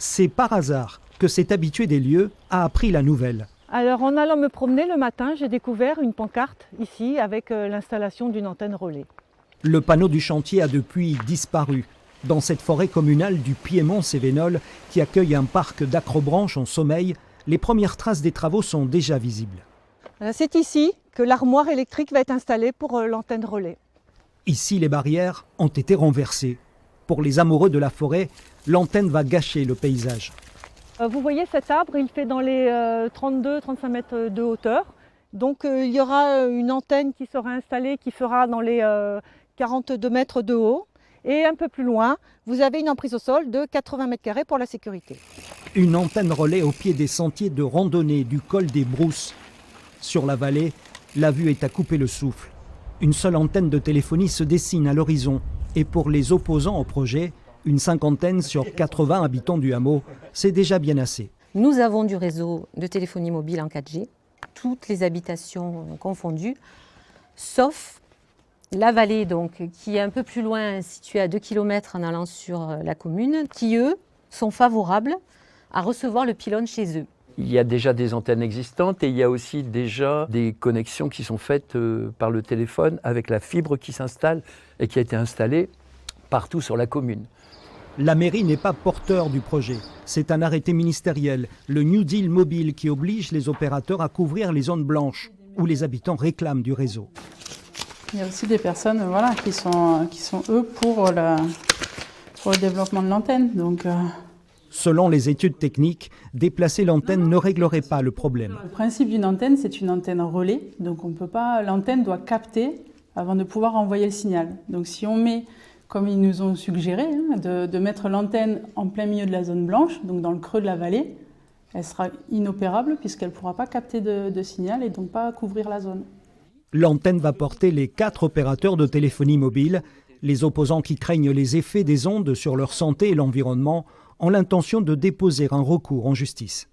C'est par hasard que cet habitué des lieux a appris la nouvelle. Alors en allant me promener le matin, j'ai découvert une pancarte ici avec l'installation d'une antenne relais. Le panneau du chantier a depuis disparu. Dans cette forêt communale du Piémont-Cévenol, qui accueille un parc d'acrobranches en sommeil, les premières traces des travaux sont déjà visibles. C'est ici que l'armoire électrique va être installée pour l'antenne relais. Ici, les barrières ont été renversées. Pour les amoureux de la forêt, l'antenne va gâcher le paysage. Vous voyez cet arbre, il fait dans les 32-35 mètres de hauteur. Donc il y aura une antenne qui sera installée qui fera dans les 42 mètres de haut. Et un peu plus loin, vous avez une emprise au sol de 80 mètres carrés pour la sécurité. Une antenne relais au pied des sentiers de randonnée du col des Brousses. Sur la vallée, la vue est à couper le souffle. Une seule antenne de téléphonie se dessine à l'horizon. Et pour les opposants au projet, une cinquantaine sur 80 habitants du hameau, c'est déjà bien assez. Nous avons du réseau de téléphonie mobile en 4G, toutes les habitations confondues, sauf la vallée, donc, qui est un peu plus loin, située à 2 km en allant sur la commune, qui, eux, sont favorables à recevoir le pylône chez eux. Il y a déjà des antennes existantes et il y a aussi déjà des connexions qui sont faites par le téléphone avec la fibre qui s'installe et qui a été installée partout sur la commune. La mairie n'est pas porteur du projet. C'est un arrêté ministériel, le New Deal mobile, qui oblige les opérateurs à couvrir les zones blanches où les habitants réclament du réseau. Il y a aussi des personnes qui sont eux pour le développement de l'antenne. Selon les études techniques, déplacer l'antenne ne réglerait pas le problème. Le principe d'une antenne, c'est une antenne relais. Donc l'antenne doit capter avant de pouvoir envoyer le signal. Donc si on met, comme ils nous ont suggéré, de mettre l'antenne en plein milieu de la zone blanche, donc dans le creux de la vallée, elle sera inopérable puisqu'elle ne pourra pas capter de signal et donc pas couvrir la zone. L'antenne va porter les 4 opérateurs de téléphonie mobile. Les opposants qui craignent les effets des ondes sur leur santé et l'environnement ont l'intention de déposer un recours en justice.